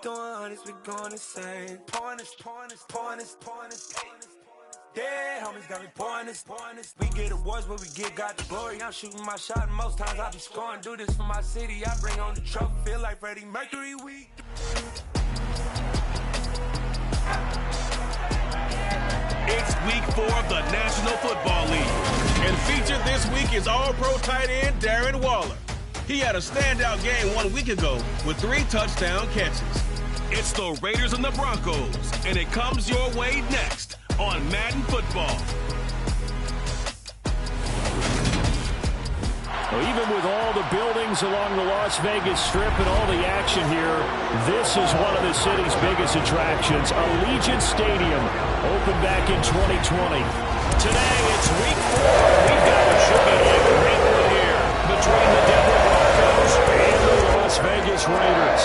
doing hundreds, we going insane. Pointers. Yeah, homies got me pointers. We get awards, but we got the glory. I'm shooting my shot, and most times I be scoring. Do this for my city, I bring on the trophy. Feel like Freddie Mercury week. It's week 4 of the National Football League. And featured this week is All-Pro tight end Darren Waller. He had a standout game 1 week ago with 3 touchdown catches. It's the Raiders and the Broncos, and it comes your way next on Madden Football. Well, even with all the buildings along the Las Vegas Strip and all the action here, this is one of the city's biggest attractions. Allegiant Stadium opened back in 2020. Today, it's week 4. We've got what should be a great one here between the Denver Broncos and the Las Vegas Raiders.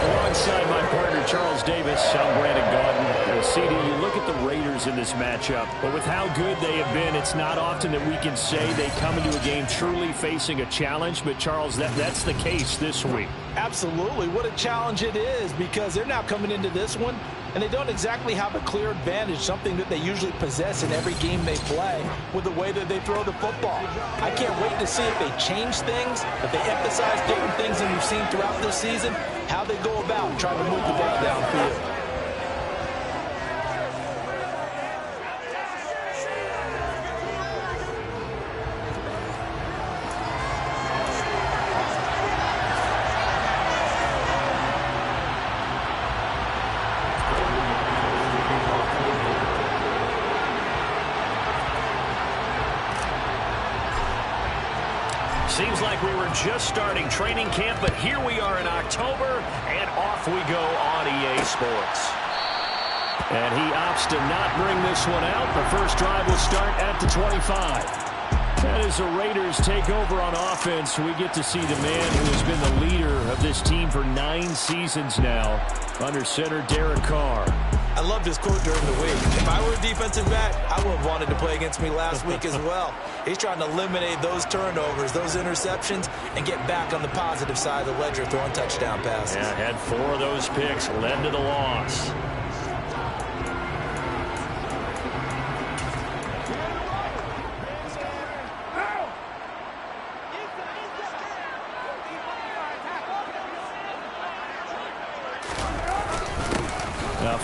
Alongside my partner, Charles Davis, I'm Brandon Gaudin. CD, you look at the Raiders in this matchup, but with how good they have been, it's not often that we can say they come into a game truly facing a challenge. But, Charles, that's the case this week. Absolutely. What a challenge it is, because they're now coming into this one, and they don't exactly have a clear advantage, something that they usually possess in every game they play with the way that they throw the football. I can't wait to see if they change things, if they emphasize different things than we've seen throughout this season, how they go about trying to move the ball downfield. Seems like we were just starting training camp, but here we are in October, and off we go on EA Sports. And he opts to not bring this one out. The first drive will start at the 25. And as the Raiders take over on offense, we get to see the man who has been the leader of this team for 9 seasons now, under center Derek Carr. I loved his quote during the week. If I were a defensive back, I would have wanted to play against me last week as well. He's trying to eliminate those turnovers, those interceptions, and get back on the positive side of the ledger throwing touchdown passes. Yeah, had 4 of those picks, led to the loss.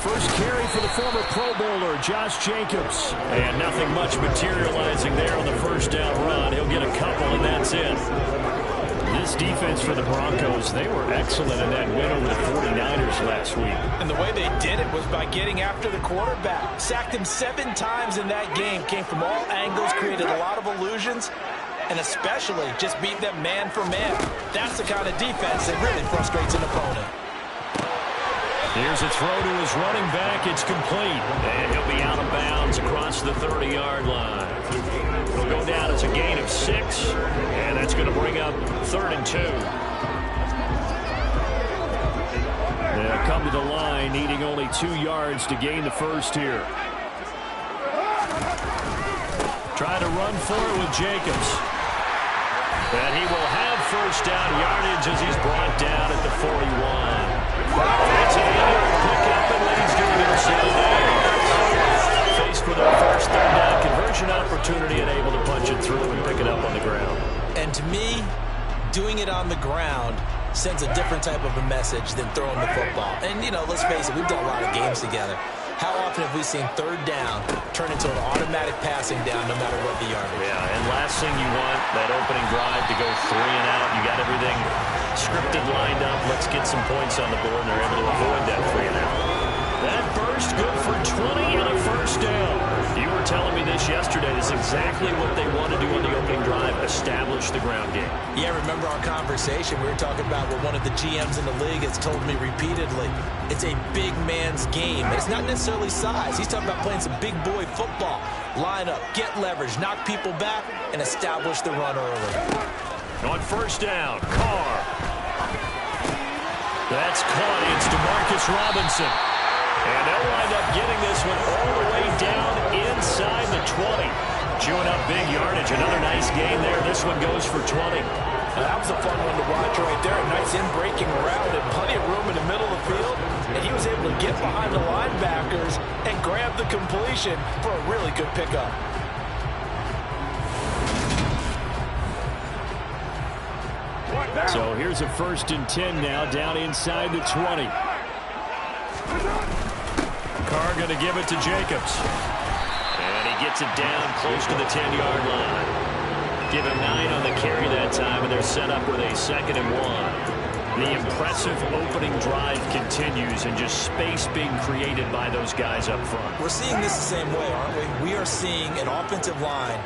First carry for the former Pro Bowler, Josh Jacobs. And nothing much materializing there on the first down run. He'll get a couple, and that's it. This defense for the Broncos, they were excellent in that win over the 49ers last week. And the way they did it was by getting after the quarterback. Sacked him 7 times in that game. Came from all angles, created a lot of illusions, and especially just beat them man for man. That's the kind of defense that really frustrates an opponent. Here's a throw to his running back. It's complete. And he'll be out of bounds across the 30-yard line. He'll go down. It's a gain of 6. And that's going to bring up 3rd and 2. They'll come to the line, needing only 2 yards to gain the first here. Try to run for it with Jacobs. And he will have first down yardage as he's brought down at the 41. It's an 8-yard pickup, and leads to Minnesota. Faced with our first 3rd down conversion opportunity and able to punch it through and pick it up on the ground. And to me, doing it on the ground sends a different type of a message than throwing the football. And, you know, let's face it, we've done a lot of games together. How often have we seen 3rd down turn into an automatic passing down no matter what the yardage? Yeah, and last thing you want, that opening drive to go 3 and out. You got everything scripted, lined up. Let's get some points on the board, and they're able to avoid that 3 and out. That burst good for 20 and a first down. You were telling me this yesterday. This is exactly what they want to do on the opening drive, establish the ground game. Yeah, remember our conversation? We were talking about what one of the GMs in the league has told me repeatedly. It's a big man's game. It's not necessarily size. He's talking about playing some big boy football. Line up, get leverage, knock people back, and establish the run early. On first down, Carr. That's caught. It's DeMarcus Robinson. And they'll wind up getting this one all the way down inside the 20. Chewing up big yardage. Another nice gain there. This one goes for 20. That was a fun one to watch right there. A nice in-breaking route and plenty of room in the middle of the field. And he was able to get behind the linebackers and grab the completion for a really good pickup. So here's a 1st and 10 now, down inside the 20. Carr going to give it to Jacobs. And he gets it down close to the 10-yard line. Give him 9 on the carry that time, and they're set up with a 2nd and 1. The impressive opening drive continues, and just space being created by those guys up front. We're seeing this the same way, aren't we? We are seeing an offensive line,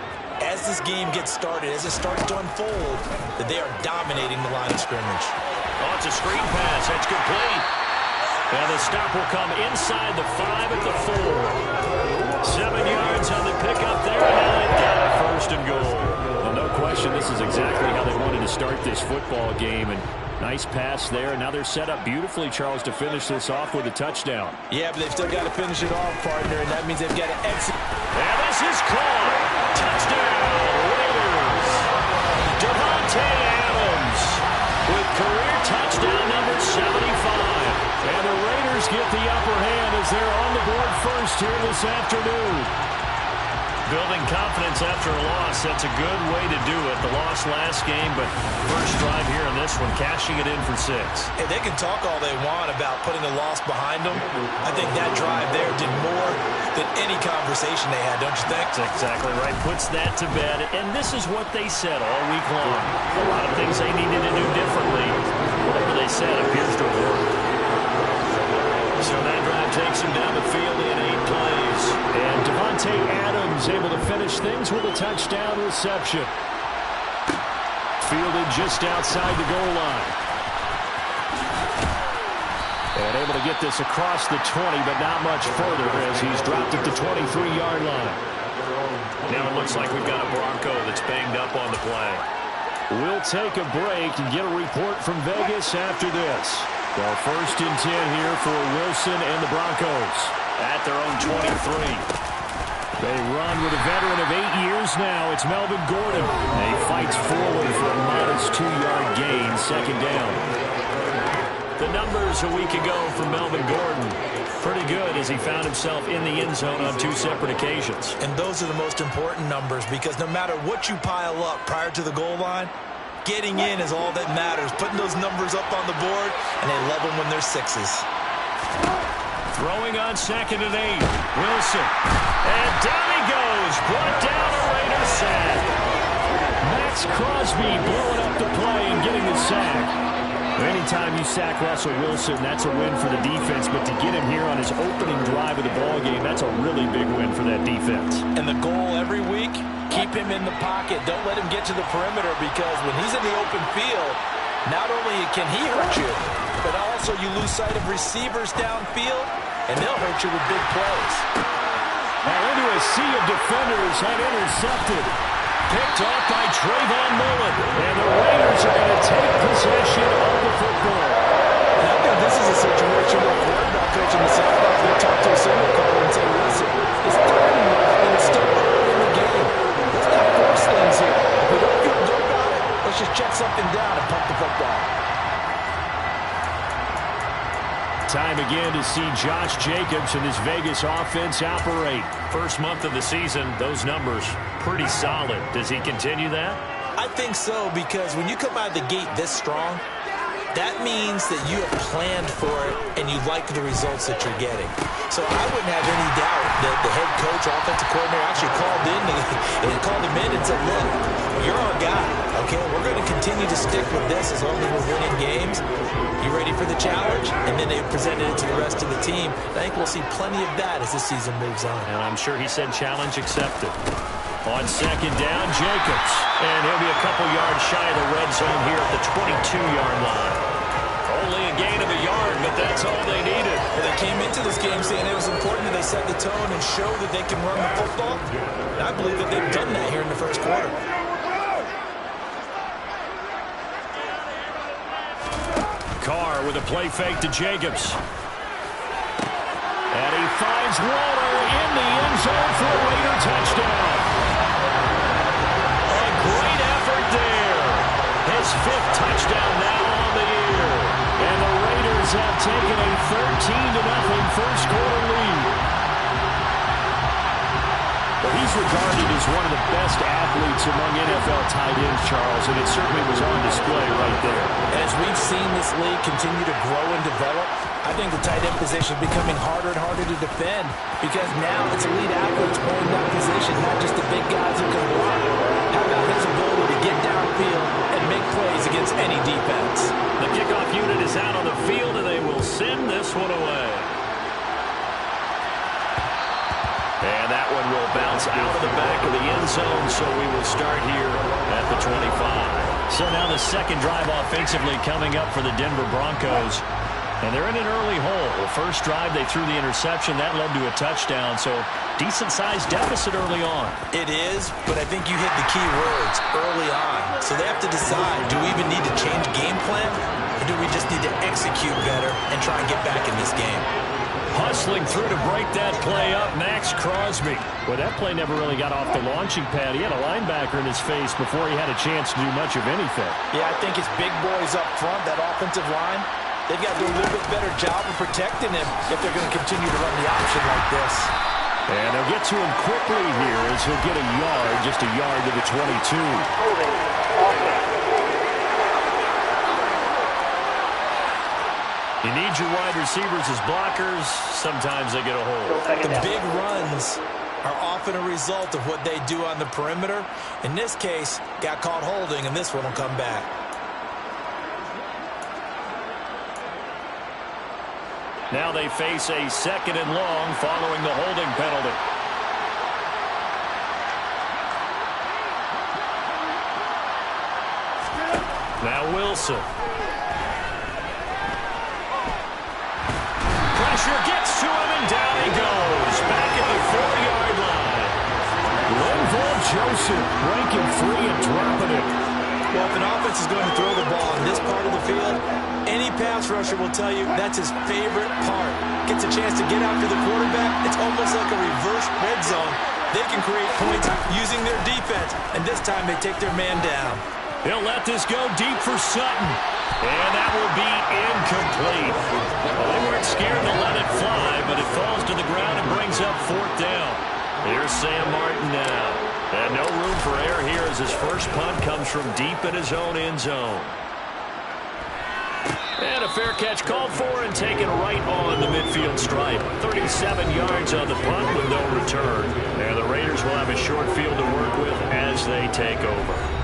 as this game gets started, as it starts to unfold, that they are dominating the line of scrimmage. Oh, it's a screen pass. That's complete. And the stop will come inside the 5 at the 4. 7 yards on the pickup there, and now they've got a 1st and goal. Well, no question, this is exactly how they wanted to start this football game, and nice pass there. Now they're set up beautifully, Charles, to finish this off with a touchdown. Yeah, but they've still got to finish it off, partner, and that means they've got to exit. And this is caught. Touchdown, Raiders. Davante Adams with career touchdown number 75. And the Raiders get the upper hand as they're on the board first here this afternoon. Building confidence after a loss, that's a good way to do it. The loss last game, but first drive here in this one, cashing it in for 6. Hey, they can talk all they want about putting a loss behind them. I think that drive there did more than any conversation they had, don't you think? That's exactly right. Puts that to bed, and this is what they said all week long. A lot of things they needed to do differently. Whatever they said appears to have worked. So that drive takes him down the field in 8 plays. And Davante Adams able to finish things with a touchdown reception. Fielded just outside the goal line. And able to get this across the 20, but not much further as he's dropped at the 23-yard line. Now it looks like we've got a Bronco that's banged up on the play. We'll take a break and get a report from Vegas after this. Well, 1st and 10 here for Wilson and the Broncos at their own 23. They run with a veteran of 8 years now. It's Melvin Gordon. He fights forward for a modest 2-yard gain, 2nd down. The numbers a week ago for Melvin Gordon, pretty good as he found himself in the end zone on 2 separate occasions. And those are the most important numbers because no matter what you pile up prior to the goal line, getting in is all that matters. Putting those numbers up on the board, and they love them when they're 6s. Throwing on 2nd and 8. Wilson. And down he goes. Brought down a Raider sack. Max Crosby blowing up the play and getting the sack. Anytime you sack Russell Wilson, that's a win for the defense. But to get him here on his opening drive of the ballgame, that's a really big win for that defense. And the goal every week, keep him in the pocket. Don't let him get to the perimeter because when he's in the open field, not only can he hurt you, but also you lose sight of receivers downfield, and they'll hurt you with big plays. Now into a sea of defenders and intercepted. Picked off by Trayvon Mullen. And the Raiders are going to take possession of the football. And I think this is a situation where quarterback coach in the sidelines will talk to a signal caller and say, listen, it's 3rd and it's still early in the game. Let's not force things here. If we don't feel good about it, let's just check something down and pump the football. Time again to see Josh Jacobs and his Vegas offense operate. First month of the season, those numbers pretty solid. Does he continue that? I think so, because when you come out of the gate this strong, that means that you have planned for it and you like the results that you're getting. So I wouldn't have any doubt that the head coach, offensive coordinator actually called him in and said, look, you're our guy, okay? We're going to continue to stick with this as long as we're winning games. You ready for the challenge? And then they presented it to the rest of the team. I think we'll see plenty of that as the season moves on. And I'm sure he said challenge accepted. On 2nd down, Jacobs. And he'll be a couple yards shy of the red zone here at the 22-yard line. Only a gain of a yard, but that's all they needed. Well, they came into this game saying it was important that they set the tone and show that they can run the football. And I believe that they've done that here in the first quarter. Carr with a play fake to Jacobs. And he finds Waller in the end zone for a Raider touchdown. A great effort there. His his 5th touchdown now on the year. And the Raiders have taken a 13-0 first quarter lead. He's regarded as one of the best athletes among NFL tight ends, Charles, and it certainly was on display right there. As we've seen this league continue to grow and develop, I think the tight end position is becoming harder and harder to defend because now it's elite athletes playing that position, not just the big guys who can block. How about his ability to get downfield and make plays against any defense? The kickoff unit is out on the field, and they will send this one away. And that one will bounce out of the back of the end zone, so we will start here at the 25. So now the second drive offensively coming up for the Denver Broncos. And they're in an early hole. The first drive, they threw the interception. That led to a touchdown, so decent-sized deficit early on. It is, but I think you hit the key words, early on. So they have to decide, do we even need to change game plan, or do we just need to execute better and try and get back in this game? Hustling through to break that play up, Max Crosby. Well, that play never really got off the launching pad. He had a linebacker in his face before he had a chance to do much of anything. Yeah, I think his big boys up front, that offensive line, they've got to do a little bit better job of protecting him if they're going to continue to run the option like this. And they'll get to him quickly here as he'll get a yard, just a yard to the 22. Holding, offense. You need your wide receivers as blockers. Sometimes they get a hold. The big runs are often a result of what they do on the perimeter. In this case, got caught holding, and this one will come back. Now they face a 2nd and long following the holding penalty. Now Wilson. Pressure gets to him, and down he goes. Back at the 4-yard line. Linval Joseph breaking free and dropping it. Well, if an offense is going to throw the ball in this part of the field, any pass rusher will tell you that's his favorite part. Gets a chance to get after the quarterback. It's almost like a reverse red zone. They can create points using their defense, and this time they take their man down. He'll let this go deep for Sutton. And that will be incomplete. Well, they weren't scared to let it fly, but it falls to the ground and brings up 4th down. Here's Sam Martin now. And no room for error here as his first punt comes from deep in his own end zone. And a fair catch called for and taken right on the midfield stripe. 37 yards on the punt with no return. And the Raiders will have a short field to work with as they take over.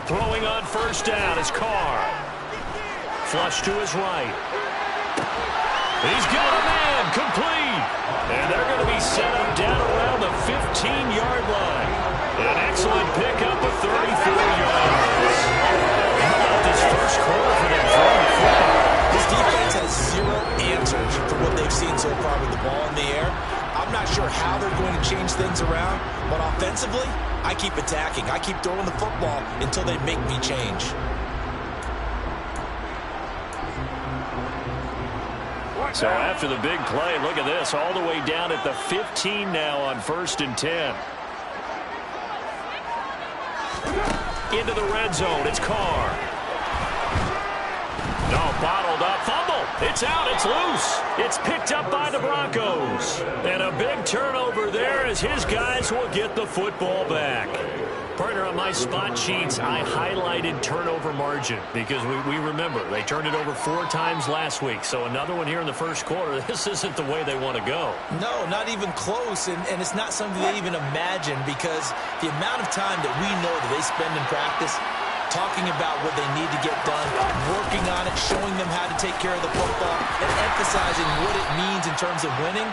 Throwing on first down is Carr. Flush to his right. He's got a man, complete. And they're going to be set up down around the 15-yard line. An excellent pickup of 34 yards. How about this first quarter for them throwing the football? This defense has zero answers for what they've seen so far with the ball in the air. I'm not sure how they're going to change things around, but offensively, I keep attacking. I keep throwing the football until they make me change. So after the big play, look at this, all the way down at the 15 now on 1st and 10. Into the red zone, it's Carr. No, bottled up, fumble. It's out, it's loose. It's picked up by the Broncos. And a big turnover there as his guys will get the football back. Partner, on my spot sheets, I highlighted turnover margin because we remember they turned it over 4 times last week. So another one here in the first quarter. This isn't the way they want to go. No, not even close, and it's not something they even imagine because the amount of time that we know that they spend in practice talking about what they need to get done, working on it, showing them how to take care of the football, and emphasizing what it means in terms of winning.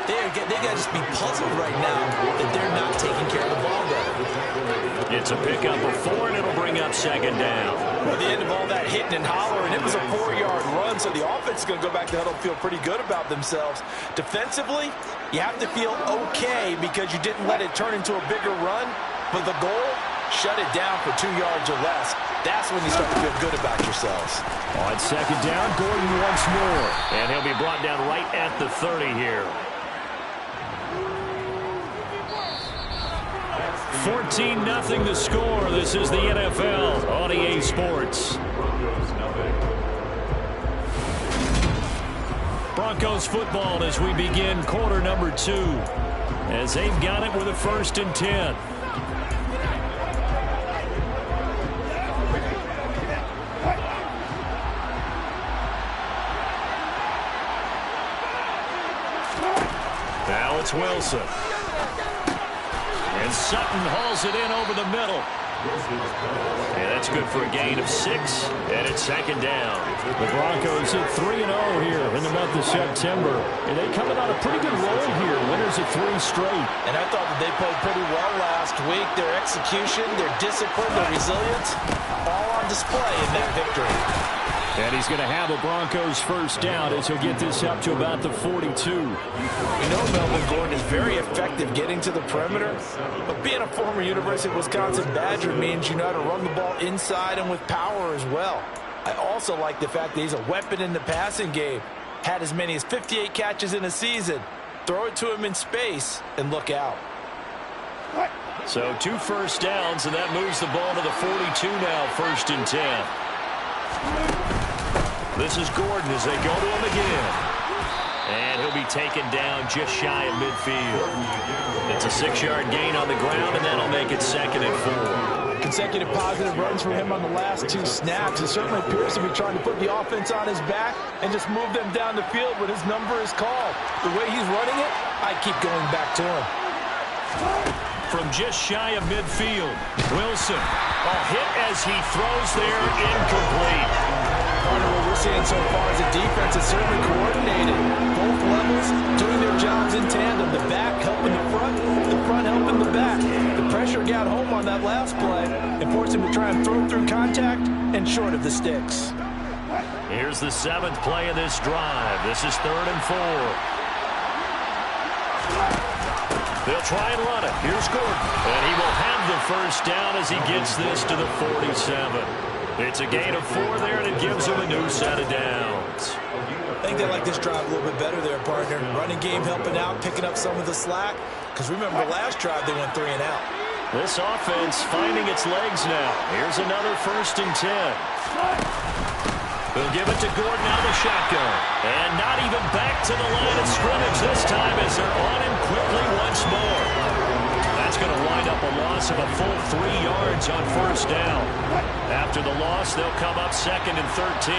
They got to just be puzzled right now that they're not taking care of the ball better. It's a pickup of 4, and it'll bring up 2nd down. At the end of all that hitting and hollering, it was a 4-yard run, so the offense is going to go back to the huddle and feel pretty good about themselves. Defensively, you have to feel okay because you didn't let it turn into a bigger run, but the goal shut it down for 2 yards or less. That's when you start to feel good about yourselves. On second down, Gordon once more. And he'll be brought down right at the 30 here. 14-0 the score. This is the NFL on EA Sports. Broncos football as we begin quarter number 2. As they've got it with a 1st and 10. Now it's Wilson. And Sutton hauls it in over the middle. And that's good for a gain of 6. And it's second down. The Broncos hit 3-0 here in the month of September. And they coming on a pretty good roll here. Winners of 3 straight. And I thought that they played pretty well last week. Their execution, their discipline, their resilience, all on display in that victory. And he's going to have a Broncos 1st down as he'll get this up to about the 42. We know Melvin Gordon is very effective getting to the perimeter, but being a former University of Wisconsin Badger means you know how to run the ball inside and with power as well. I also like the fact that he's a weapon in the passing game. Had as many as 58 catches in a season. Throw it to him in space and look out. So 2 first downs, and that moves the ball to the 42 now, 1st and 10. This is Gordon as they go to him again. And he'll be taken down just shy of midfield. It's a 6-yard gain on the ground, and that'll make it 2nd and 4. Consecutive positive runs for him on the last 2 snaps. It certainly appears to be trying to put the offense on his back and just move them down the field when his number is called. The way he's running it, I keep going back to him. From just shy of midfield, Wilson. A hit as he throws there, incomplete. What we're seeing so far as a defense is certainly coordinated. Both levels doing their jobs in tandem. The back helping the front helping the back. The pressure got home on that last play and forced him to try and throw through contact and short of the sticks. Here's the 7th play of this drive. This is 3rd and 4. They'll try and run it. Here's Gordon. And he will have the 1st down as he gets this to the 47. It's a gain of 4 there, and it gives him a new set of downs. I think they like this drive a little bit better there, partner. Running game helping out, picking up some of the slack. Because remember, the last drive they went 3 and out. This offense finding its legs now. Here's another 1st and 10. They'll give it to Gordon out of the shotgun. And not even back to the line of scrimmage this time as they're on him quickly once more. That's going to wind up a loss of a full 3 yards on 1st down. After the loss, they'll come up 2nd and 13.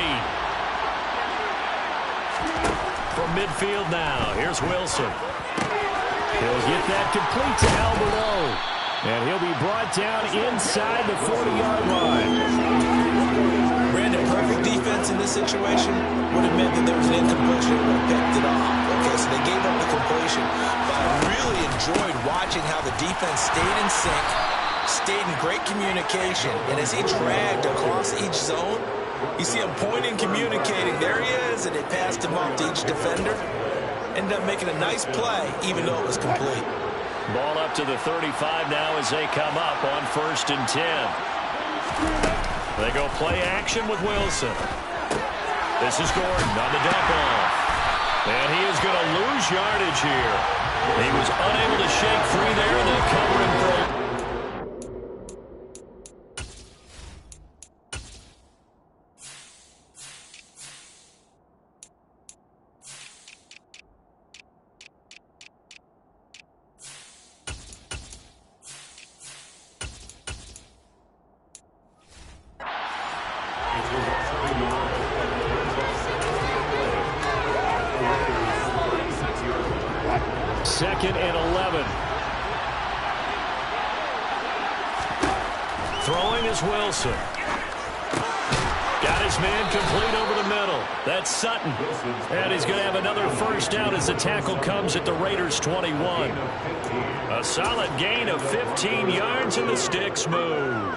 From midfield now, here's Wilson. He'll get that complete to Albert O. And he'll be brought down inside the 40-yard line. Brandon, perfect defense in this situation would have meant that there was an incompletion and would have picked it off. Okay, so they gave up the completion. But I really enjoyed watching how the defense stayed in sync, stayed in great communication, and as he dragged across each zone, you see him pointing, communicating. There he is, and they passed him off to each defender. Ended up making a nice play, even though it was complete. Ball up to the 35 now as they come up on 1st and 10. They go play action with Wilson. This is Gordon on the dump off. And he is going to lose yardage here. He was unable to shake free there, and they cover him for. Second and 11. Throwing is Wilson. Got his man complete over the middle. That's Sutton. And he's going to have another 1st down as the tackle comes at the Raiders' 21. A solid gain of 15 yards and the sticks move.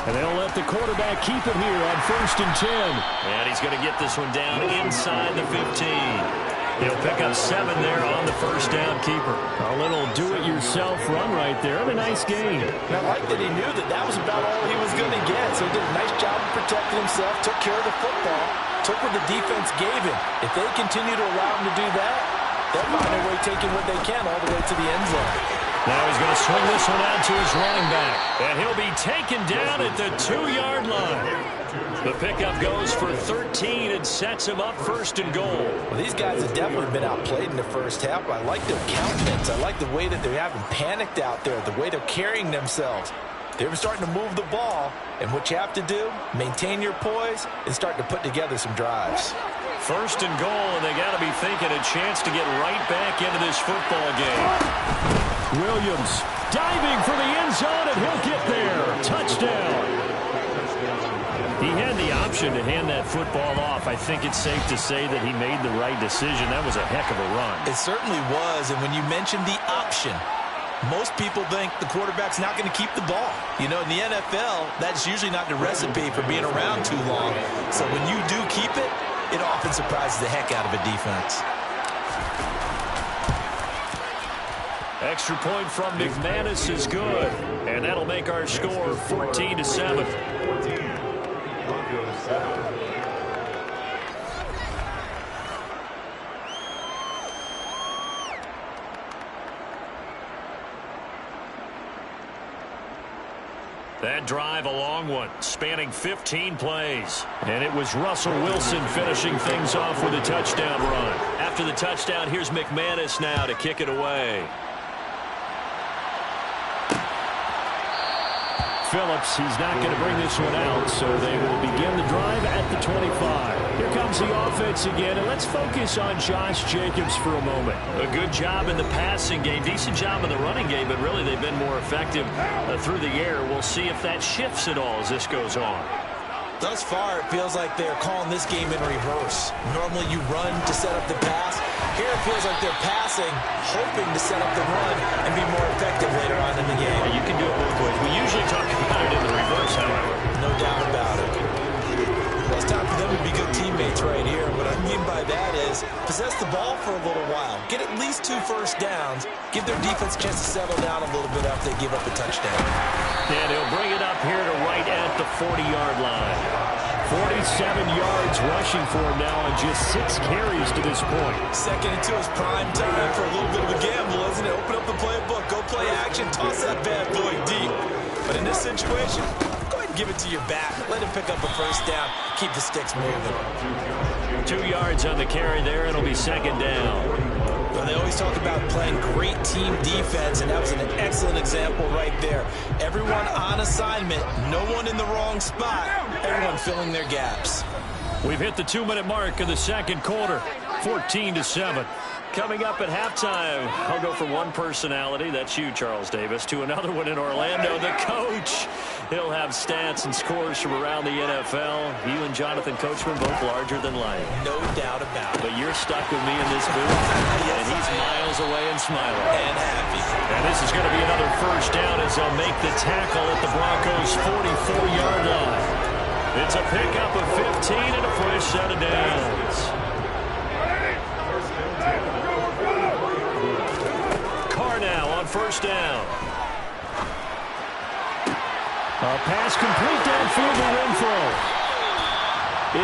And they'll let the quarterback keep it here on 1st and 10. And he's going to get this one down inside the 15. He'll pick up 7 there on the first down keeper. A little do-it-yourself run right there, and a nice gain. And I like that he knew that was about all he was going to get. So he did a nice job of protecting himself, took care of the football, took what the defense gave him. If they continue to allow him to do that, they'll find their way taking what they can all the way to the end zone. Now he's going to swing this one out to his running back. And he'll be taken down at the 2-yard line. The pickup goes for 13 and sets him up first and goal. Well, these guys have definitely been outplayed in the first half. I like their countenance. I like the way that they haven't panicked out there, the way they're carrying themselves. They're starting to move the ball, and what you have to do, maintain your poise and start to put together some drives. First and goal, and they got to be thinking a chance to get right back into this football game. Williams diving for the end zone, and he'll get there. Touchdown. He had the option to hand that football off. I think it's safe to say that he made the right decision. That was a heck of a run. It certainly was, and when you mentioned the option, most people think the quarterback's not going to keep the ball. You know, in the NFL, that's usually not the recipe for being around too long. So when you do keep it, it often surprises the heck out of a defense. Extra point from McManus is good, and that'll make our score 14-7. That drive, a long one, spanning 15 plays. And it was Russell Wilson finishing things off with a touchdown run. After the touchdown, here's McManus now to kick it away. Phillips, he's not going to bring this one out, so they will begin the drive at the 25. Here comes the offense again, and let's focus on Josh Jacobs for a moment. A good job in the passing game, decent job in the running game, but really they've been more effective through the air. We'll see if that shifts at all as this goes on. Thus far, it feels like they're calling this game in reverse. Normally you run to set up the pass. Here it feels like they're passing, hoping to set up the run and be more effective later on in the game. Yeah, you can do it both ways. We usually talk about it in the reverse, however. No doubt about it. Well, it's time for them to be good teammates right here. What I mean by that is possess the ball for a little while. Get at least 2 first downs. Give their defense a chance to settle down a little bit after they give up a touchdown. And he'll bring it up here to right at the 40-yard line. 47 yards rushing for him now on just 6 carries to this point. Second and 2 is prime time for a little bit of a gamble, isn't it? Open up the playbook, go play action, toss that bad boy deep. But in this situation, go ahead and give it to your back. Let him pick up a first down. Keep the sticks moving. 2 yards on the carry there. It'll be second down. Well, they always talk about playing great team defense, and that was an excellent example right there. Everyone on assignment, no one in the wrong spot, everyone filling their gaps. We've hit the 2-minute mark of the second quarter, 14-7. Coming up at halftime, I'll go from one personality, that's you, Charles Davis, to another one in Orlando, the coach. He'll have stats and scores from around the NFL. You and Jonathan Coachman both larger than life. No doubt about it. But you're stuck with me in this booth, Yes, and he's miles away and smiling. And happy. And this is going to be another first down as they'll make the tackle at the Broncos' 44-yard line. It's a pickup of 15 and a fresh set of downs. Carr now on first down. A pass complete downfield to Renfro.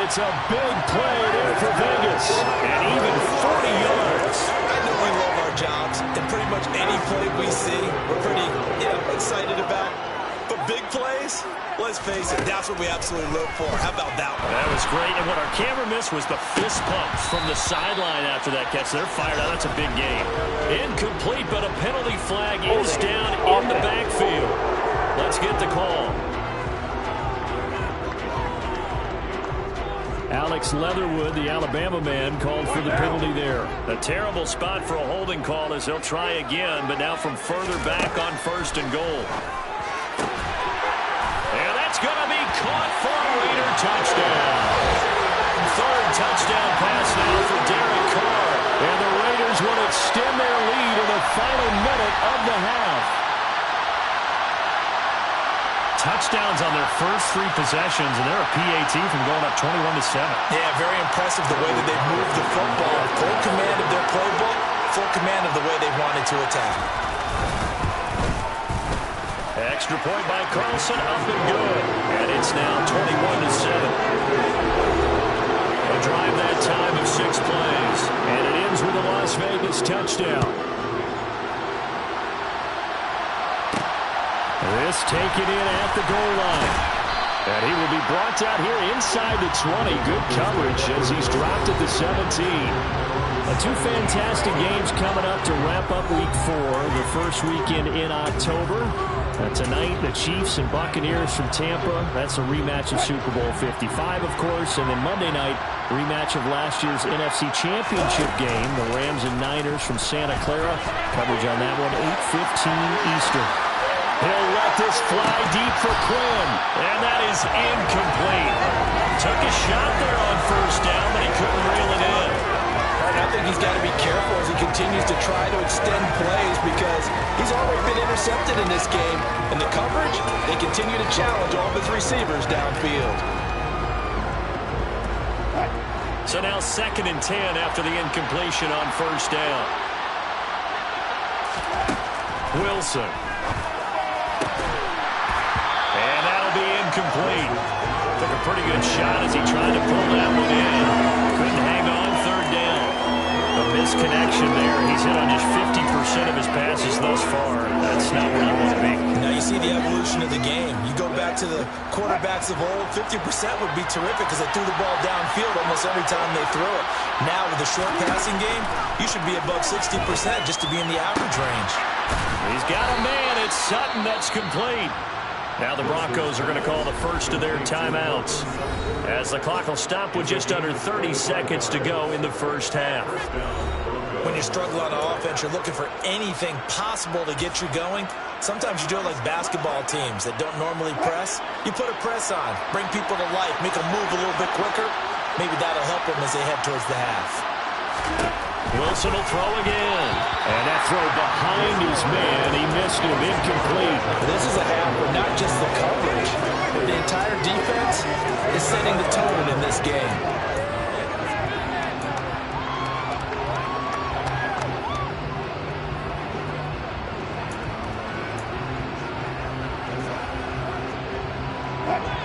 It's a big play there for Vegas. And even 40 yards. I know we love our jobs, and pretty much any play we see, we're pretty excited about. But big plays, let's face it, that's what we absolutely live for. How about that one? That was great, and what our camera missed was the fist pump from the sideline after that catch. They're fired out. That's a big game. Incomplete, but a penalty flag is down in the backfield. Let's get the call. Alex Leatherwood, the Alabama man, called for the penalty there. A terrible spot for a holding call as they'll try again, but now from further back on first and goal. And that's going to be caught for a Raider touchdown. Third touchdown pass now for Derek Carr. And the Raiders will extend their lead in the final minute of the half. touchdowns on their first 3 possessions, and they're a PAT from going up 21-7. Yeah, very impressive the way that they've moved the football. Full command of their playbook, full command of the way they wanted to attack. Extra point by Carlson, up and good. And it's now 21-7. A drive that time of 6 plays. And it ends with a Las Vegas touchdown. This taken in at the goal line. And he will be brought down here inside the 20. Good coverage as he's dropped at the 17. 2 fantastic games coming up to wrap up Week 4, the first weekend in October. Tonight, the Chiefs and Buccaneers from Tampa. That's a rematch of Super Bowl 55, of course. And then Monday night, rematch of last year's NFC Championship game, the Rams and Niners from Santa Clara. Coverage on that one, 8:15 Eastern. He'll let this fly deep for Quinn, and that is incomplete. Took a shot there on first down, but he couldn't reel it in. I think he's got to be careful as he continues to try to extend plays because he's already been intercepted in this game. And the coverage, they continue to challenge all of his receivers downfield. So now 2nd and 10 after the incompletion on first down. Wilson. And that'll be incomplete. Took a pretty good shot as he tried to pull that one in. Couldn't hang on 3rd down. A misconnection there. He's hit on just 50% of his passes thus far. That's not where you want to be. Now you see the evolution of the game. You go back to the quarterbacks of old, 50% would be terrific because they threw the ball downfield almost every time they threw it. Now with the short passing game, you should be above 60% just to be in the average range. He's got a man. It's Sutton that's complete. Now the Broncos are going to call the first of their timeouts as the clock will stop with just under 30 seconds to go in the first half. When you struggle on offense, you're looking for anything possible to get you going. Sometimes you do it like basketball teams that don't normally press. You put a press on, bring people to life, make them move a little bit quicker. Maybe that'll help them as they head towards the half. Wilson will throw again. And that throw behind his man. He missed him, incomplete. This is a half, but not just the coverage. The entire defense is setting the tone in this game.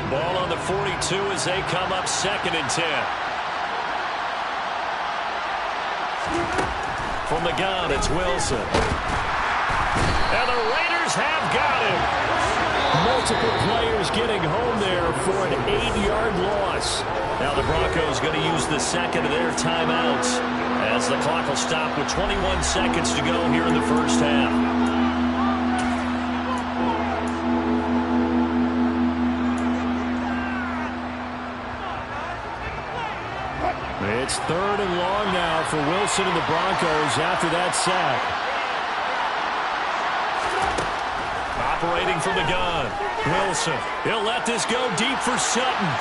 Ball on the 42 as they come up 2nd and 10. From the gun, it's Wilson. And the Raiders have got him. Multiple players getting home there for an 8-yard loss. Now the Broncos going to use the 2nd of their timeouts as the clock will stop with 21 seconds to go here in the first half. It's 3rd and long now for Wilson and the Broncos after that sack. Operating from the gun. Wilson. He'll let this go deep for Sutton.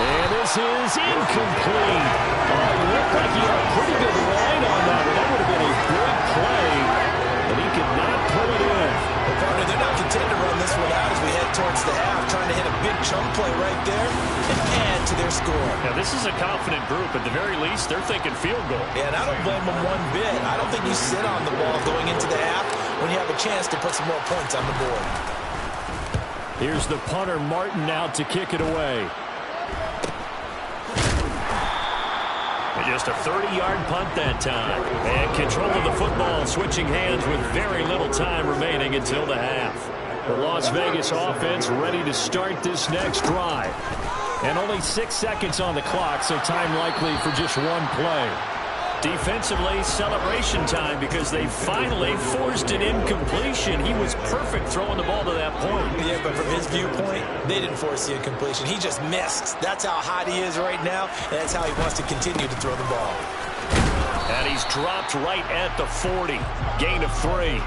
And this is incomplete. It looked like he had a pretty good line on that. That would have been a big play. But he could not pull it in. Well, partner, they're not content to run this one out as we head towards the half, trying to hit a big chunk play right there and add to their score. Now, this is a confident group. At the very least, they're thinking field goal. Yeah, and I don't blame them one bit. I don't think you sit on the ball going into the half when you have a chance to put some more points on the board. Here's the punter, Martin, out to kick it away. Just a 30-yard punt that time. And control of the football, switching hands with very little time remaining until the half. The Las Vegas offense ready to start this next drive. And only 6 seconds on the clock, so time likely for just one play. Defensively, celebration time because they finally forced an incompletion. He was perfect throwing the ball to that point. Yeah, but from his viewpoint, they didn't force the incompletion. He just missed. That's how hot he is right now, and that's how he wants to continue to throw the ball. And he's dropped right at the 40. Gain of 3.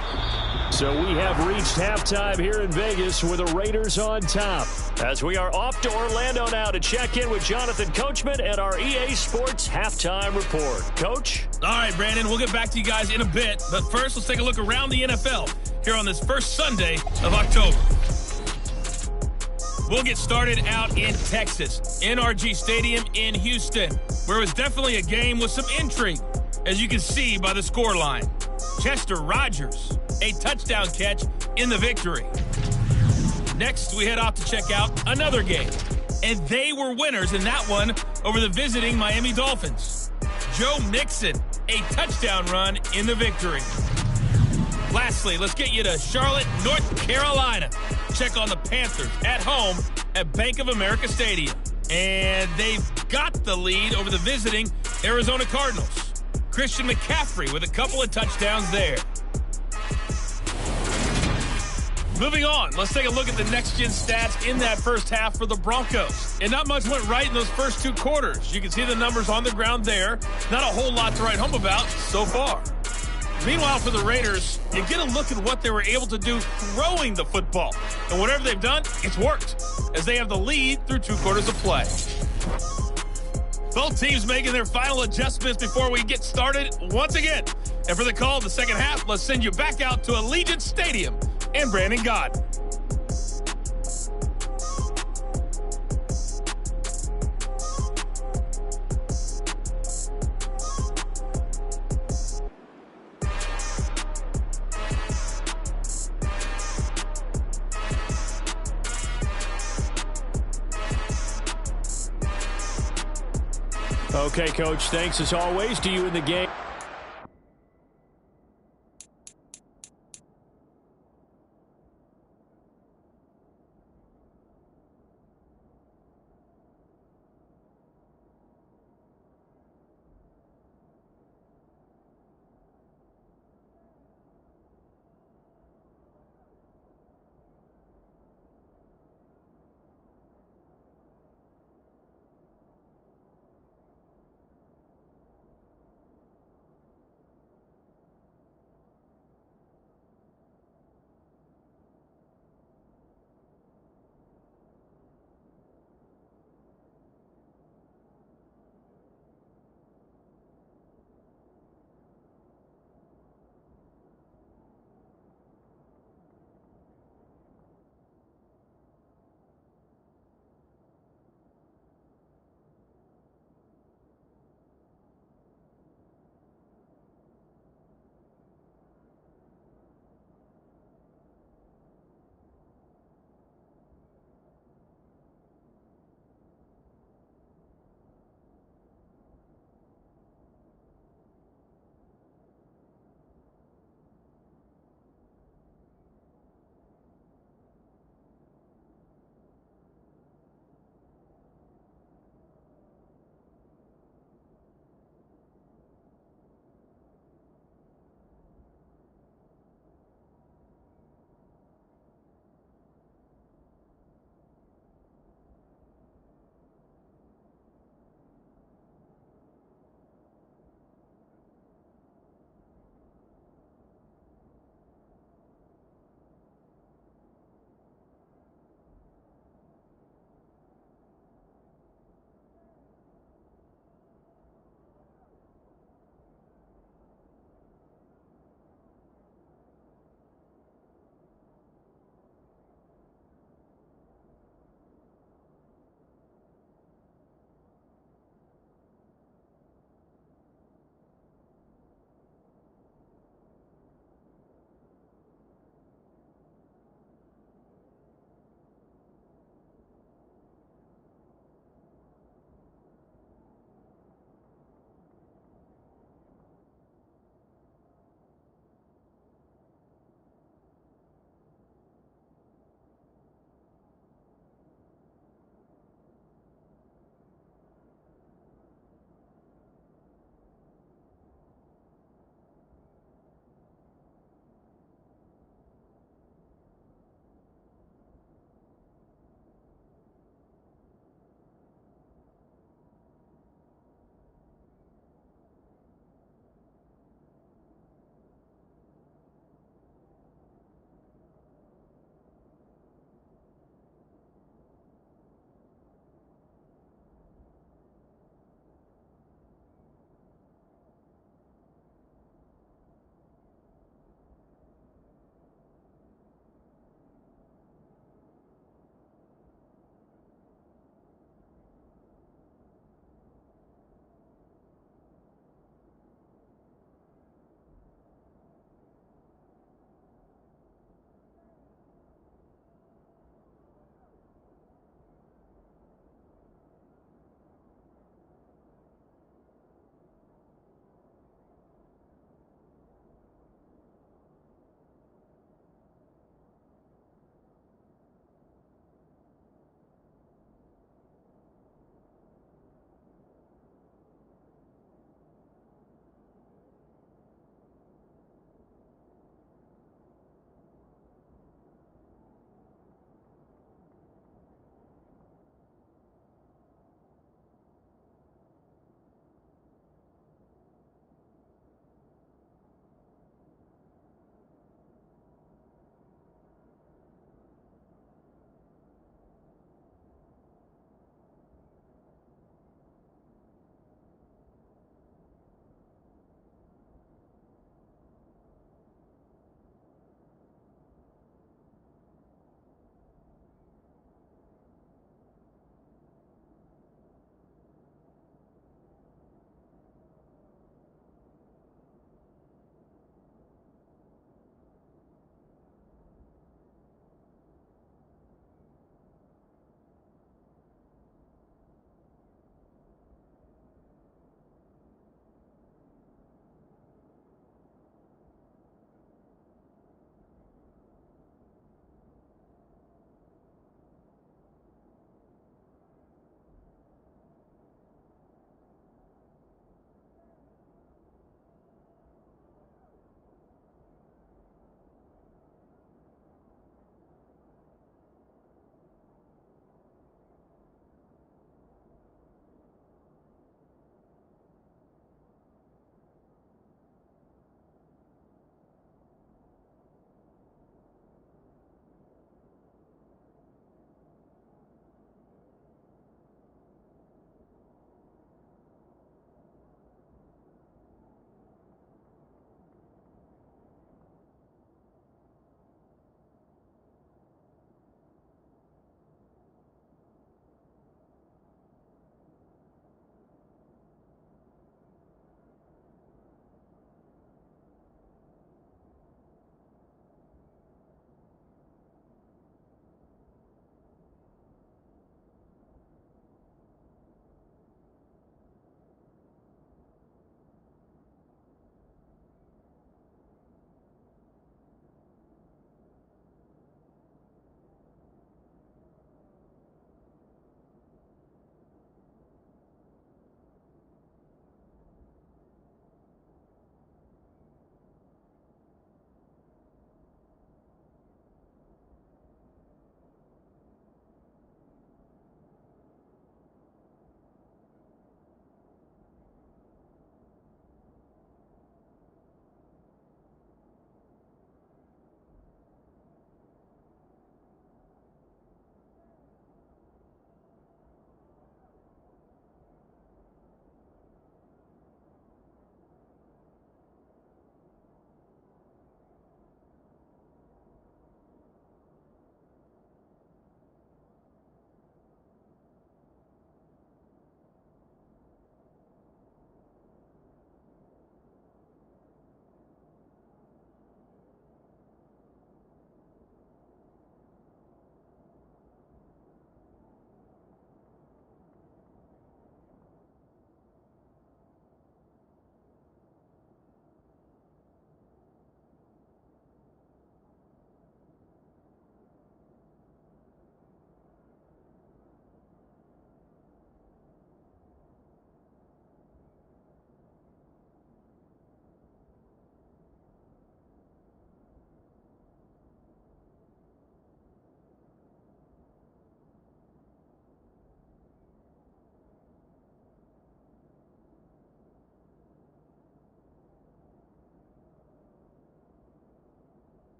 So we have reached halftime here in Vegas with the Raiders on top. As we are off to Orlando now to check in with Jonathan Coachman and our EA Sports Halftime Report. Coach? All right, Brandon, we'll get back to you guys in a bit. But first, let's take a look around the NFL here on this first Sunday of October. We'll get started out in Texas, NRG Stadium in Houston, where it was definitely a game with some intrigue, as you can see by the scoreline. Chester Rogers, a touchdown catch in the victory. Next, we head off to check out another game, and they were winners in that one over the visiting Miami Dolphins. Joe Mixon, a touchdown run in the victory. Lastly, let's get you to Charlotte, North Carolina. Check on the Panthers at home at Bank of America Stadium. And they've got the lead over the visiting Arizona Cardinals. Christian McCaffrey with a couple of touchdowns there. Moving on, let's take a look at the next-gen stats in that first half for the Broncos. And not much went right in those first two quarters. You can see the numbers on the ground there. Not a whole lot to write home about so far. Meanwhile, for the Raiders, you get a look at what they were able to do throwing the football. And whatever they've done, it's worked, as they have the lead through 2 quarters of play. Both teams making their final adjustments before we get started once again. And for the call of the second half, let's send you back out to Allegiant Stadium and Brandon Gaudin. Okay, Coach, thanks as always to you in the game.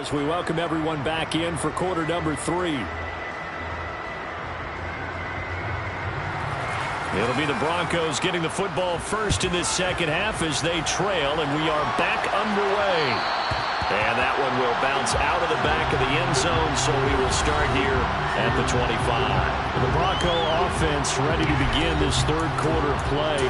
as we welcome everyone back in for quarter number 3. It'll be the Broncos getting the football first in this second half as they trail, and we are back underway. And that one will bounce out of the back of the end zone, so we will start here at the 25. The Bronco offense ready to begin this third quarter of play.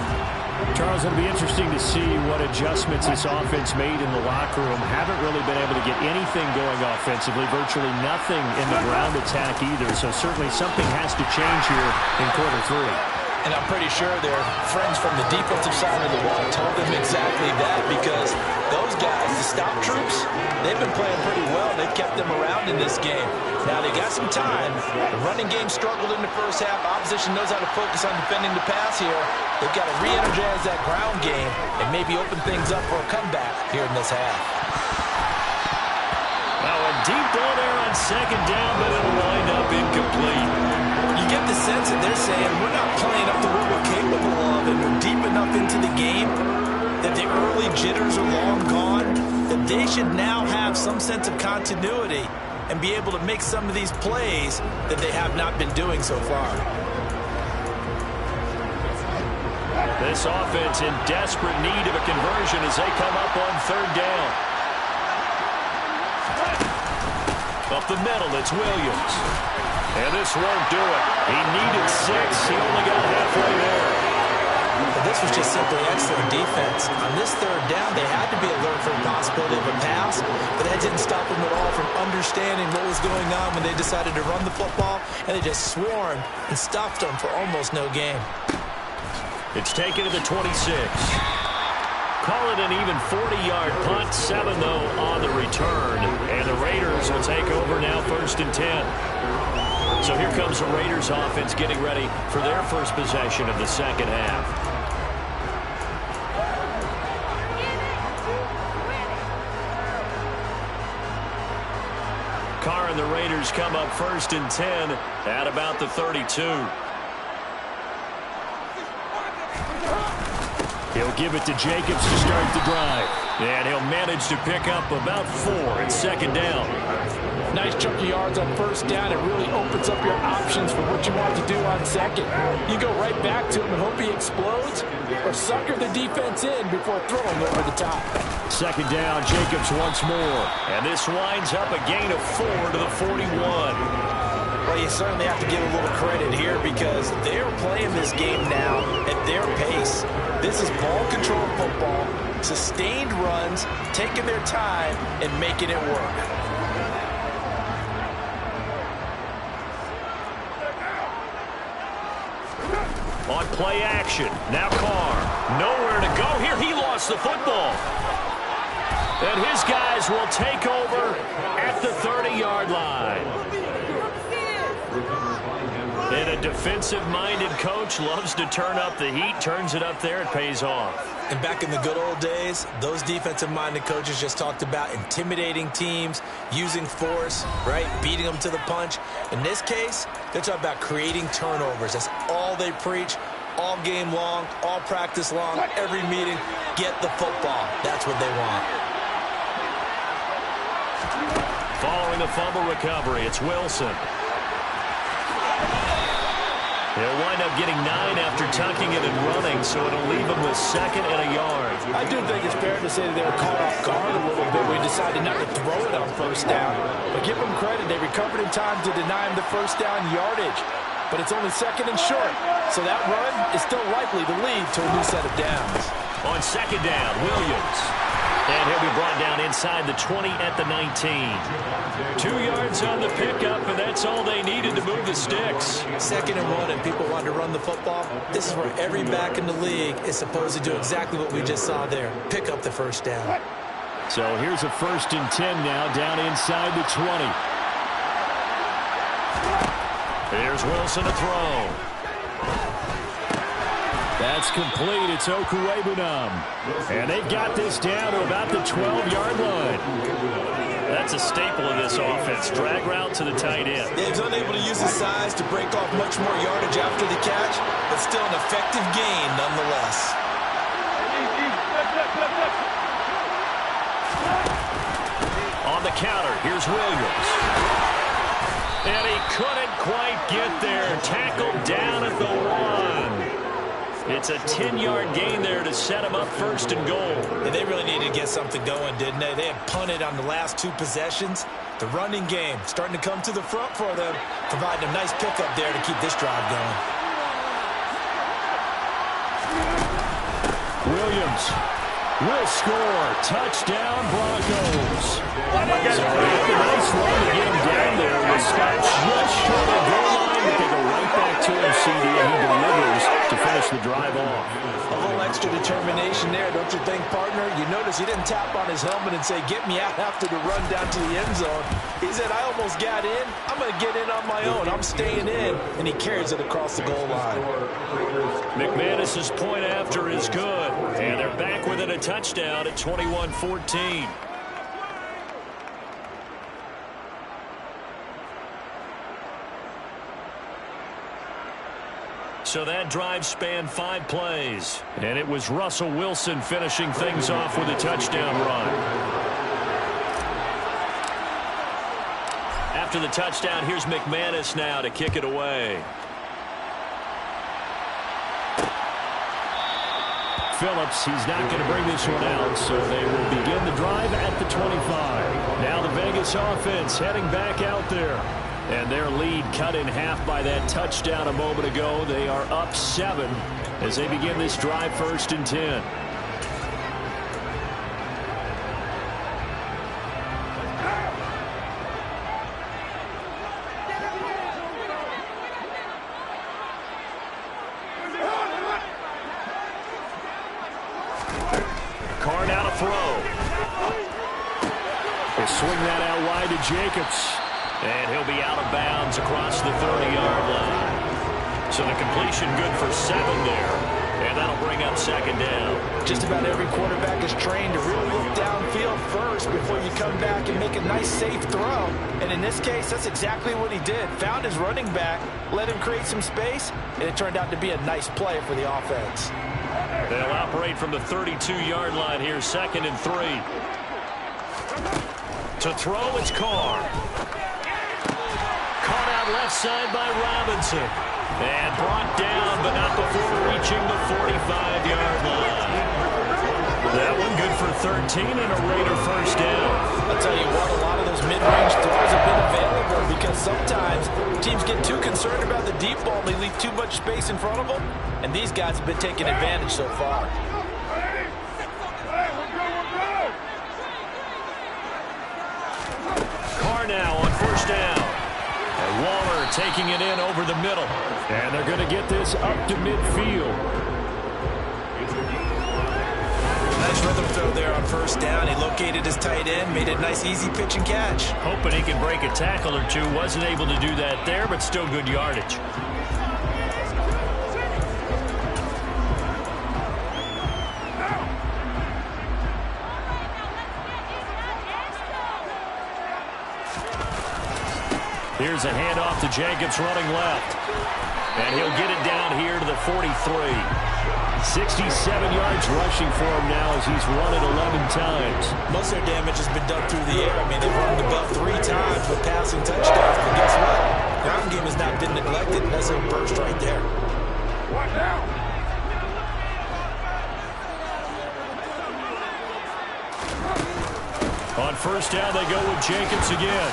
Charles, it'll be interesting to see what adjustments this offense made in the locker room. Haven't really been able to get anything going offensively, virtually nothing in the ground attack either, so certainly something has to change here in quarter 3. And I'm pretty sure their friends from the defensive side of the ball told them exactly that, because those guys, the stop troops, they've been playing pretty well. They've kept them around in this game. Now they got some time. The running game struggled in the first half. Opposition knows how to focus on defending the pass here. They've got to re-energize that ground game and maybe open things up for a comeback here in this half. Now a deep ball there on second down, but it'll wind up incomplete. You get the sense that they're saying we're not playing up to what we're capable of, and we're deep enough into the game that the early jitters are long gone, that they should now have some sense of continuity and be able to make some of these plays that they have not been doing so far. This offense in desperate need of a conversion as they come up on third down. Up the middle, it's Williams. And this won't do it. He needed 6. He only got halfway there. But this was just simply excellent defense. On this third down, they had to be alert for the possibility of a pass, but that didn't stop them at all from understanding what was going on when they decided to run the football, and they just swarmed and stuffed them for almost no gain. It's taken to the 26. Call it an even 40-yard punt, 7 though on the return, and the Raiders will take over now, 1st and 10. So here comes the Raiders offense getting ready for their first possession of the second half. Carr and the Raiders come up 1st and 10 at about the 32. He'll give it to Jacobs to start the drive. And he'll manage to pick up about 4 at second down. Nice chunk of yards on first down. It really opens up your options for what you want to do on second. You go right back to him and hope he explodes, or sucker the defense in before throwing over the top. Second down, Jacobs once more. And this winds up a gain of 4 to the 41. Well, you certainly have to give a little credit here because they're playing this game now at their pace. This is ball control football, sustained runs, taking their time, and making it work. On play action, now Carr. Nowhere to go here. He lost the football. And his guys will take over at the 30-yard line. And a defensive-minded coach loves to turn up the heat, turns it up there, it pays off. And back in the good old days, those defensive-minded coaches just talked about intimidating teams, using force, right, beating them to the punch. In this case, they're talking about creating turnovers. That's all they preach, all game long, all practice long, every meeting. Get the football. That's what they want. Following the fumble recovery, it's Wilson. He'll wind up getting 9 after tucking it and running, so it'll leave him with 2nd and a yard. I do think it's fair to say that they were caught off guard a little bit. We decided not to throw it on first down. But give them credit. They recovered in time to deny him the first down yardage. But it's only 2nd and short, so that run is still likely to lead to a new set of downs. On second down, Williams. And he'll be brought down inside the 20 at the 19. 2 yards on the pickup, and that's all they needed to move the sticks. 2nd and 1, and people want to run the football. This is where every back in the league is supposed to do exactly what we just saw there. Pick up the first down. So here's a 1st and 10 now, down inside the 20. Here's Wilson to throw. That's complete. It's Okuwebunam. And they've got this down to about the 12-yard line. That's a staple of this offense. Drag route to the tight end. Yeah, he's unable to use his size to break off much more yardage after the catch, but still an effective gain nonetheless. On the counter. Here's Williams. And he couldn't quite get there. Tackled down at the 1. It's a 10-yard gain there to set him up first and goal. And they really needed to get something going, didn't they? They had punted on the last 2 possessions. The running game starting to come to the front for them, providing a nice pickup there to keep this drive going. Williams will score. Touchdown, Broncos. So they have a nice run to get him down there. With Scott just short of goal line, but they go right back to him, CD, and he delivers to finish the drive off. A little extra determination there, don't you think, partner? You notice he didn't tap on his helmet and say, get me out after the run down to the end zone. He said, I almost got in. I'm going to get in on my own. I'm staying in. And he carries it across the goal line. McManus's point after is good. And they're back within a touchdown at 21-14. So that drive spanned 5 plays. And it was Russell Wilson finishing things off with a touchdown run. After the touchdown, here's McManus now to kick it away. Phillips, he's not going to bring this one out, so they will begin the drive at the 25. Now the Vegas offense heading back out there. And their lead cut in half by that touchdown a moment ago. They are up 7 as they begin this drive, 1st and 10. Carr now to throw. They swing that out wide to Jacobs. And he'll be out of bounds across the 30-yard line. So the completion good for 7 there. And that'll bring up 2nd down. Just about every quarterback is trained to really look downfield first before you come back and make a nice, safe throw. And in this case, that's exactly what he did. Found his running back, let him create some space, and it turned out to be a nice play for the offense. They'll operate from the 32-yard line here, 2nd and 3. To throw, it's Carr. Caught out left side by Robinson. And brought down, but not before reaching the 45-yard line. That one good for 13 and a Raider 1st down. I'll tell you what, a lot of those mid-range throws have been available because sometimes teams get too concerned about the deep ball and they leave too much space in front of them. And these guys have been taking advantage so far. Carr now on 1st down. And Waller taking it in over the middle. And they're going to get this up to midfield. Nice rhythm throw there on 1st down. He located his tight end, made it a nice easy pitch and catch. Hoping he can break a tackle or two. Wasn't able to do that there, but still good yardage. Here's a handoff to Jacobs running left. And he'll get it down here to the 43. 67 yards rushing for him now as he's run it 11 times. Most of their damage has been done through the air. I mean, they've run the ball 3 times with passing touchdowns. But guess what? Ground game has not been neglected. And that's a burst right there. What now? On 1st down, they go with Jacobs again.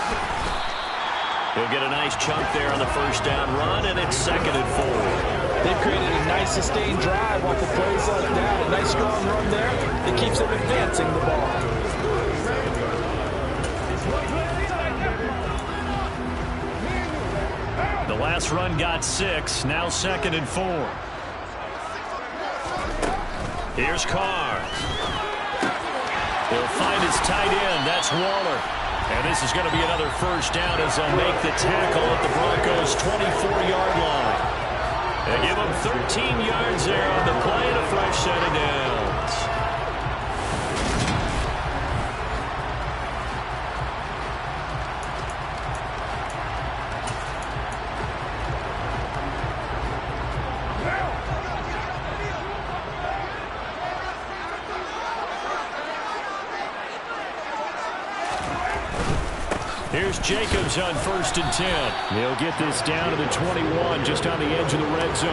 He'll get a nice chunk there on the 1st down run, and it's 2nd and 4. They've created a nice sustained drive off the plays like that. A nice strong run there that keeps them advancing the ball. The last run got 6, now 2nd and 4. Here's Carr. He'll find his tight end, that's Waller. And this is going to be another 1st down as they'll make the tackle at the Broncos' 24-yard line. They give them 13 yards there on the play and a fresh set of downs. Here's Jacobs on 1st and 10. He'll get this down to the 21, just on the edge of the red zone.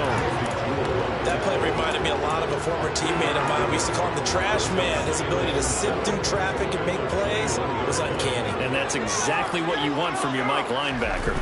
That play reminded me a lot of a former teammate of mine. We used to call him the trash man. His ability to sift through traffic and make plays was uncanny. And that's exactly what you want from your Mike linebacker.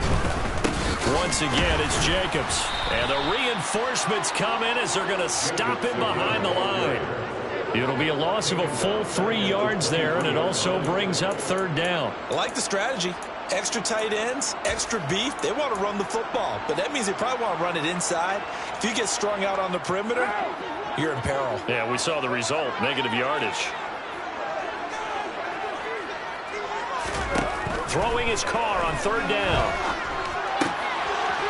Once again, it's Jacobs. And the reinforcements come in as they're going to stop him behind the line. It'll be a loss of a full 3 yards there, and it also brings up 3rd down. I like the strategy. Extra tight ends, extra beef. They want to run the football, but that means they probably want to run it inside. If you get strung out on the perimeter, you're in peril. Yeah, we saw the result, negative yardage. Throwing his car on 3rd down.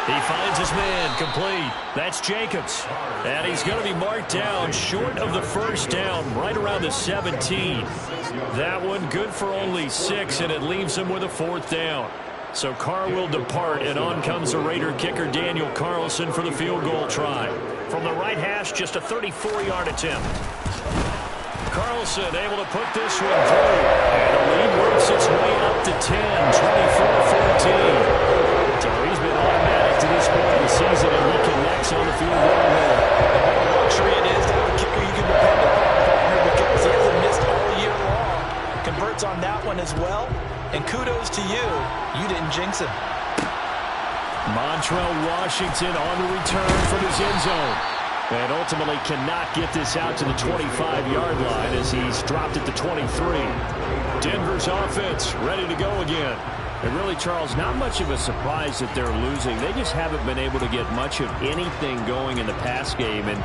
He finds his man, complete. That's Jacobs. And he's going to be marked down short of the 1st down, right around the 17. That one good for only 6, and it leaves him with a 4th down. So Carr will depart, and on comes the Raider kicker Daniel Carlson for the field goal try. From the right hash, just a 34-yard attempt. Carlson able to put this one through. And the lead works its way up to 10, 24-14. So he's been automatic to this point of the season, and he connects on the field goal there. And what a luxury it is to have a kicker you can depend upon, partner, because he hasn't missed all year long. Converts on that one as well. And kudos to you. You didn't jinx him. Montrell Washington on the return from his end zone. And ultimately cannot get this out to the 25-yard line as he's dropped at the 23. Denver's offense ready to go again. And really, Charles, not much of a surprise that they're losing. They just haven't been able to get much of anything going in the pass game. And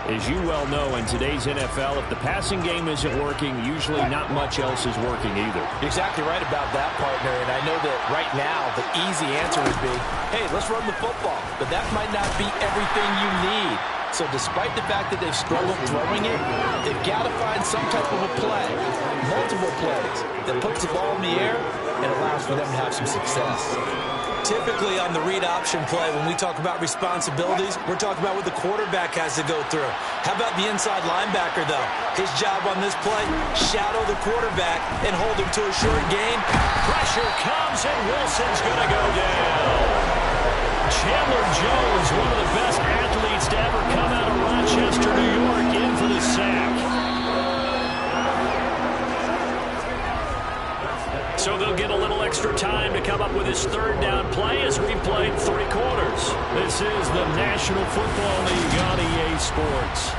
as you well know, in today's NFL, if the passing game isn't working, usually not much else is working either. You're exactly right about that, partner. And I know that right now the easy answer would be, hey, let's run the football. But that might not be everything you need. So despite the fact that they've struggled throwing it, they've got to find some type of a play, multiple plays, that puts the ball in the air and allows for them to have some success. Typically on the read option play, when we talk about responsibilities, we're talking about what the quarterback has to go through. How about the inside linebacker, though? His job on this play, shadow the quarterback and hold him to a short gain. Pressure comes, and Wilson's going to go down. Chandler Jones, one of the best athletes to ever come out of Rochester, New York, in for the sack. So they'll get a little extra time to come up with his 3rd down play as we've played 3 quarters. This is the National Football League on EA Sports.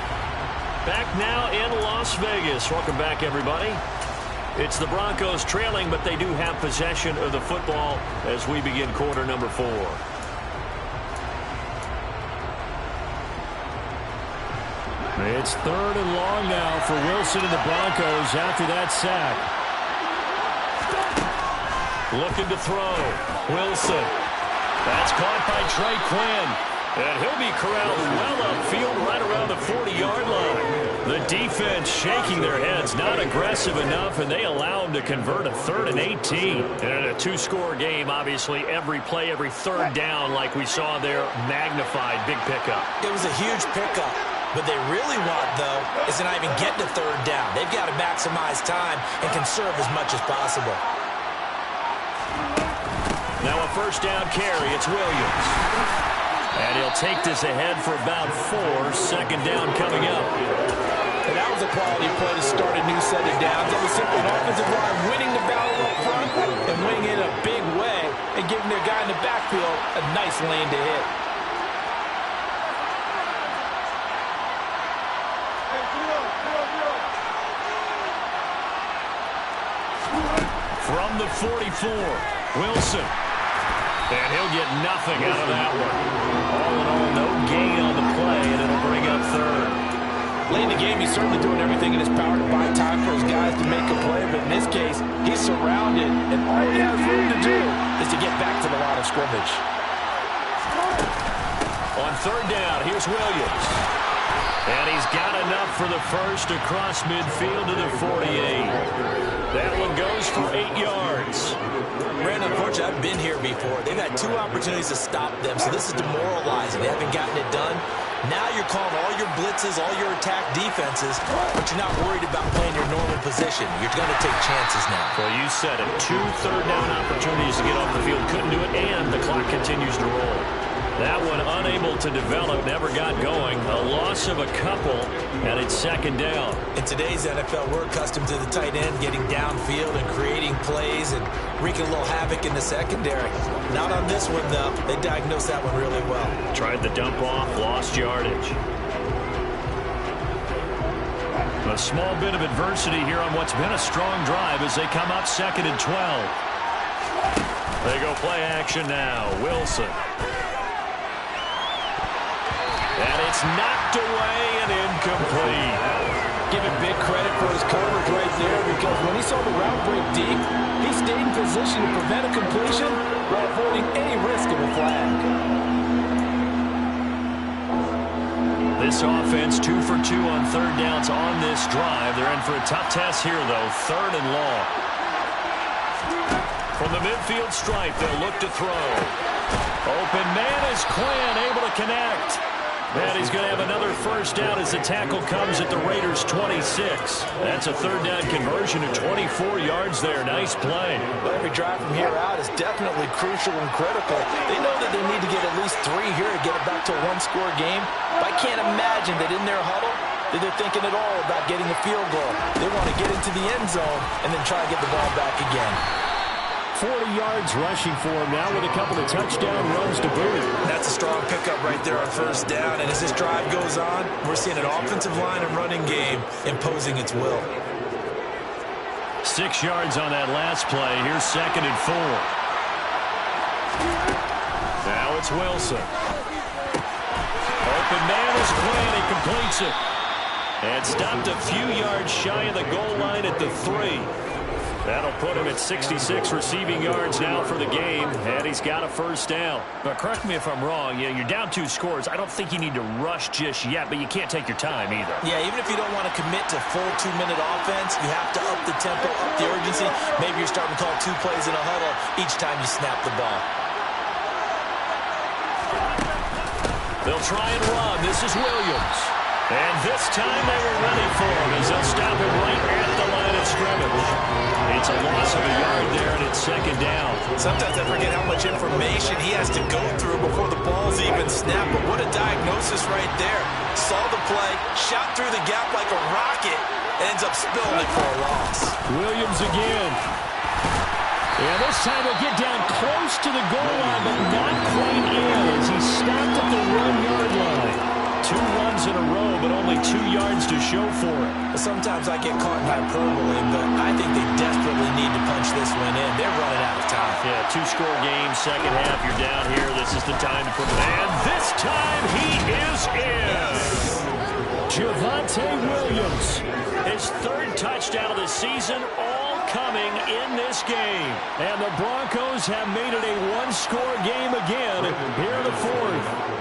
Back now in Las Vegas. Welcome back, everybody. It's the Broncos trailing, but they do have possession of the football as we begin quarter number 4. It's 3rd and long now for Wilson and the Broncos after that sack. Looking to throw. Wilson. That's caught by Trey Quinn. And he'll be corralled well upfield right around the 40-yard line. The defense shaking their heads, not aggressive enough, and they allow him to convert a 3rd and 18. And in a 2-score game, obviously, every play, every 3rd down, like we saw there, magnified. Big pickup. It was a huge pickup. What they really want, though, is to not even get to 3rd down. They've got to maximize time and conserve as much as possible. Now a 1st down carry. It's Williams. And he'll take this ahead for about 4. 2nd down coming up. And that was a quality play to start a new set of downs. That was simply an offensive line winning the battle up front and winning it in a big way and giving their guy in the backfield a nice lane to hit. From the 44, Wilson. And he'll get nothing out of that one. All in all, no gain on the play, and it'll bring up 3rd. Late in the game, he's certainly doing everything in his power to buy time for his guys to make a play, but in this case, he's surrounded, and all he has room to do is to get back to the line of scrimmage. On 3rd down, here's Williams. And he's got enough for the first across midfield to the 48. That one goes for 8 yards. Brandon, unfortunately, I've been here before. They've had 2 opportunities to stop them, so this is demoralizing. They haven't gotten it done. Now you're calling all your blitzes, all your attack defenses, but you're not worried about playing your normal position. You're going to take chances now. Well, you said it. 2 third-down opportunities to get off the field. Couldn't do it, and the clock continues to roll. That one unable to develop, never got going. A loss of a couple, and it's second down. In today's NFL, we're accustomed to the tight end getting downfield and creating plays and wreaking a little havoc in the secondary. Not on this one, though. They diagnosed that one really well. Tried the dump off, lost yardage. A small bit of adversity here on what's been a strong drive as they come up second and 12. They go play action now. Wilson. And it's knocked away and incomplete. Give him big credit for his coverage right there, because when he saw the route break deep, he stayed in position to prevent a completion while avoiding any risk of a flag. This offense 2 for 2 on third downs on this drive. They're in for a tough test here, though. Third and long. From the midfield stripe, they'll look to throw. Open man is Quinn, able to connect. And he's going to have another first down as the tackle comes at the Raiders' 26. That's a third down conversion of 24 yards there. Nice play. But every drive from here out is definitely crucial and critical. They know that they need to get at least 3 here to get it back to a one-score game. But I can't imagine that in their huddle that they're thinking at all about getting a field goal. They want to get into the end zone and then try to get the ball back again. 40 yards rushing for him now with a couple of touchdown runs to boot. That's a strong pickup right there on first down. And as this drive goes on, we're seeing an offensive line and running game imposing its will. 6 yards on that last play. Here's second and 4. Now it's Wilson. Open man is Quinn. He completes it. And stopped a few yards shy of the goal line at the 3. That'll put him at 66 receiving yards now for the game, and he's got a first down. But correct me if I'm wrong, you're down 2 scores. I don't think you need to rush just yet, but you can't take your time either. Yeah, even if you don't want to commit to full 2-minute offense, you have to up the tempo, up the urgency. Maybe you're starting to call 2 plays in a huddle each time you snap the ball. They'll try and run. This is Williams. And this time they were ready for him as they'll stop him right at the line of scrimmage. It's a loss of a yard there, and it's second down. Sometimes I forget how much information he has to go through before the ball's even snapped. But what a diagnosis right there. Saw the play, shot through the gap like a rocket, ends up spilling it for a loss. Williams again. Yeah, this time he'll get down close to the goal line, but not quite in as he stopped at the 1-yard line. 2 runs in a row, but only 2 yards to show for it. Sometimes I get caught in hyperbole, but I think they desperately need to punch this one in. They're running out of time. Yeah, 2-score game, second half, you're down here. This is the time to put it. And this time he is in. Javonte Williams, his 3rd touchdown of the season, all coming in this game. And the Broncos have made it a 1-score game again here in the 4th.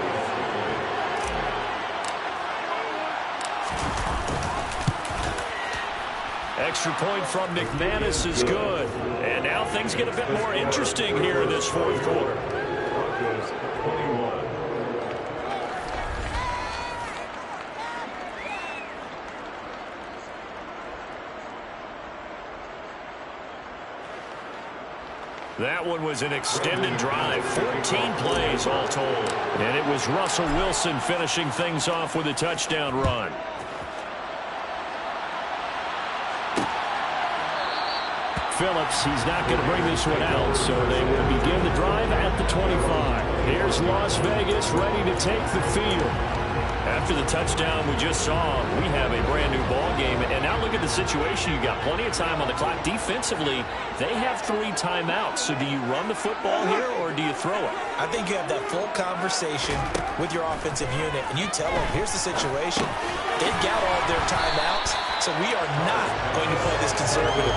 Extra point from McManus is good. And now things get a bit more interesting here in this 4th quarter. That one was an extended drive, 14 plays all told. And it was Russell Wilson finishing things off with a touchdown run. Phillips, he's not going to bring this one out, so they will begin the drive at the 25. Here's Las Vegas ready to take the field. After the touchdown we just saw, we have a brand new ball game. And now look at the situation. You got plenty of time on the clock. Defensively, they have 3 timeouts. So do you run the football here or do you throw it? I think you have that full conversation with your offensive unit, and you tell them, here's the situation. They've got all their timeouts, so we are not going to play this conservatively.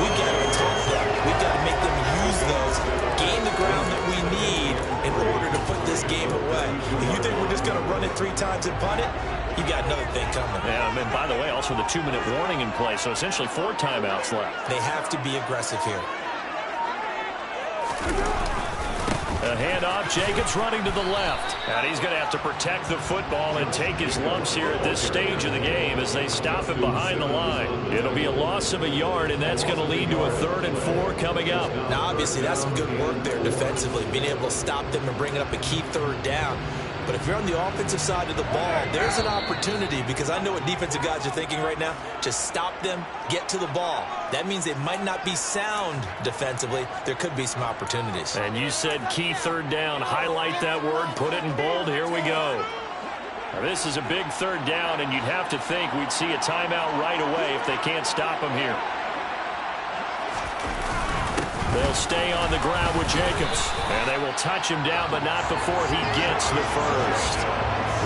We've got to attack them. We've got to make them use those, gain the ground that we need in order to put this game away. If you think we're just going to run it 3 times and punt it, you got another thing coming. Yeah, and by the way, also the 2-minute warning in play, so essentially 4 timeouts left. They have to be aggressive here. A handoff, Jacobs running to the left. And he's going to have to protect the football and take his lumps here at this stage of the game as they stop him behind the line. It'll be a loss of a yard, and that's going to lead to a 3rd and 4 coming up. Now, obviously, that's some good work there defensively, being able to stop them and bring it up a key 3rd down. But if you're on the offensive side of the ball, there's an opportunity, because I know what defensive guys are thinking right now. Just stop them, get to the ball. That means they might not be sound defensively. There could be some opportunities. And you said key 3rd down. Highlight that word, put it in bold. Here we go. Now, this is a big 3rd down, and you'd have to think we'd see a timeout right away if they can't stop him here. They'll stay on the ground with Jacobs. And they will touch him down, but not before he gets the first.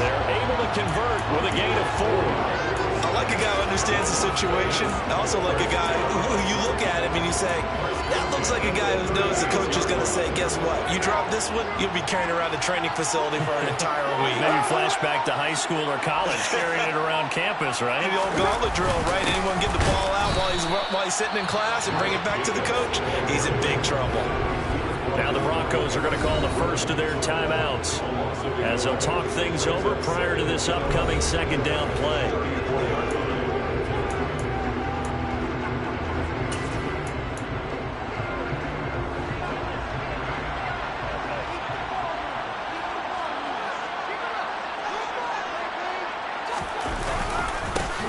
They're able to convert with a gain of 4. I like a guy who understands the situation. I also like a guy who you look at him and you say, that looks like a guy who knows the coach is going to say, guess what? You drop this one, you'll be carrying around the training facility for an entire week. Maybe flashback to high school or college, carrying it around campus, right? Maybe the old gauntlet drill, right? Anyone get the ball out while he's sitting in class and bring it back to the coach? He's in big trouble. Now the Broncos are going to call the first of their timeouts as they'll talk things over prior to this upcoming 2nd down play.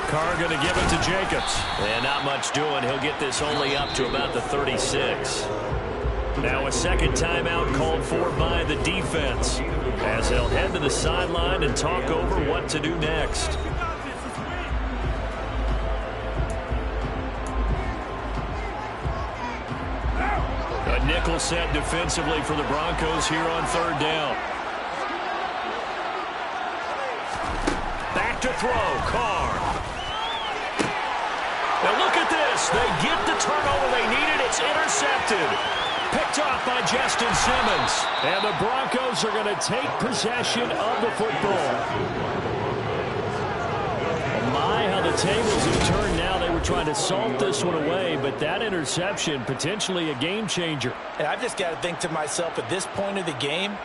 Carr going to give it to Jacobs. And not much doing. He'll get this only up to about the 36. Now a 2nd timeout called for by the defense as they'll head to the sideline and talk over what to do next. A nickel set defensively for the Broncos here on 3rd down. Back to throw, Carr. Now look at this. They get the turnover they needed. It's intercepted. Picked off by Justin Simmons. And the Broncos are going to take possession of the football. My, how the tables have turned now. They were trying to salt this one away, but that interception, potentially a game changer. And I've just got to think to myself, at this point of the game,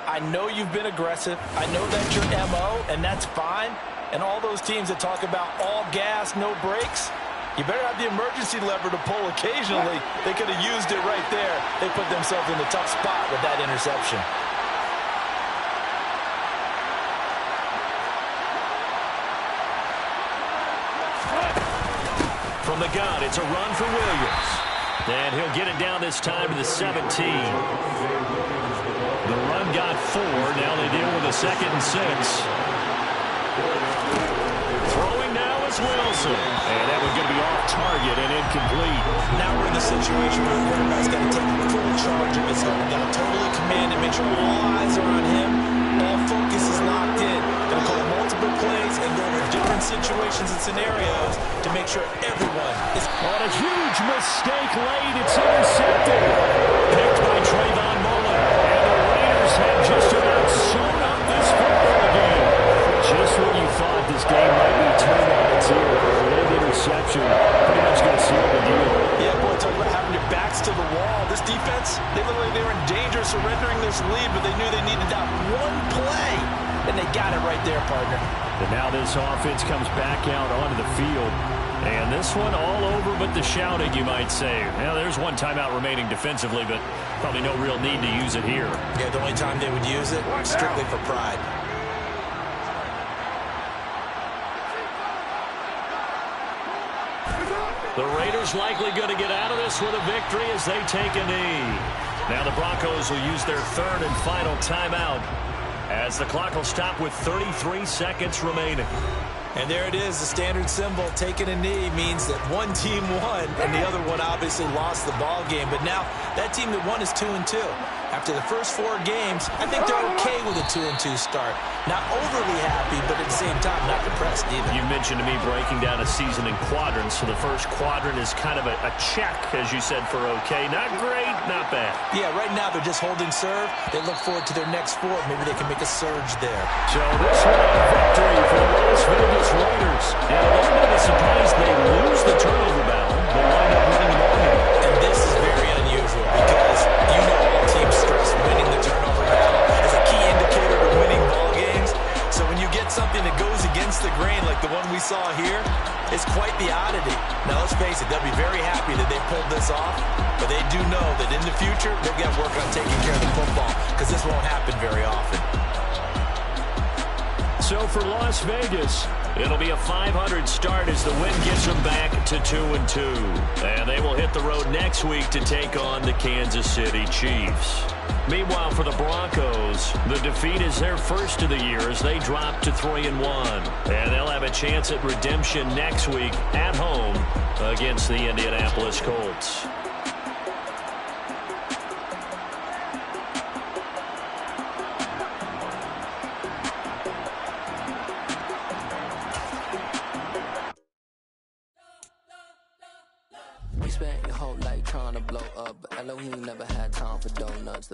I know you've been aggressive. I know that's your MO, and that's fine. And all those teams that talk about all gas, no brakes, you better have the emergency lever to pull occasionally. They could have used it right there. They put themselves in a tough spot with that interception. From the gun, it's a run for Williams. And he'll get it down this time to the 17. The run got 4. Now they deal with a 2nd and 6. Throwing now is Wilson. And that one's going to be off target and incomplete. Now we're in the situation where the quarterback's got to take full charge of his own. Got to totally command and make sure all eyes are on him. All focus is locked in. Going to call multiple plays and go over different situations and scenarios to make sure everyone is... On a huge mistake late, it's intercepted. Picked by Trayvon Mullen. And the Raiders have just about sewn up this football game. Just when you thought this game might be turned on its ear, a late interception pretty much going to seal the deal. Yeah, boy, talk about having your backs to the wall. This defense, they looked like they were in danger of surrendering this lead, but they knew they needed that one play, and they got it right there, partner. And now this offense comes back out onto the field. And this one all over but the shouting, you might say. Now, there's one timeout remaining defensively, but probably no real need to use it here. Yeah, the only time they would use it, strictly for pride. The Raiders likely going to get out of this with a victory as they take a knee. Now the Broncos will use their 3rd and final timeout as the clock will stop with 33 seconds remaining. And there it is, the standard symbol. Taking a knee means that one team won, and the other one obviously lost the ball game. But now that team that won is 2-2. After the first 4 games, I think they're okay with a 2-2 start. Not overly happy, but at the same time, not depressed either. You mentioned to me breaking down a season in quadrants. So the first quadrant is kind of a check, as you said, for okay. Not great, not bad. Yeah, right now they're just holding serve. They look forward to their next 4. Maybe they can make a surge there. So this one victory for the Las Vegas Raiders. And a little bit of a surprise they lose the turnover battle, but wind up winning the ball game. And this is very unusual because you know all teams stress winning the turnover battle as a key indicator to winning ball games. So when you get something that goes against the grain like the one we saw here, it's quite the oddity. Now let's face it, they'll be very happy that they pulled this off, but they do know that in the future they've got to work on taking care of the football because this won't happen very often. So for Las Vegas, it'll be a 500 start as the win gets them back to 2-2. And they will hit the road next week to take on the Kansas City Chiefs. Meanwhile, for the Broncos, the defeat is their first of the year as they drop to 3-1. And they'll have a chance at redemption next week at home against the Indianapolis Colts. We spent your whole life trying to blow up, but Elohim never had time for donuts.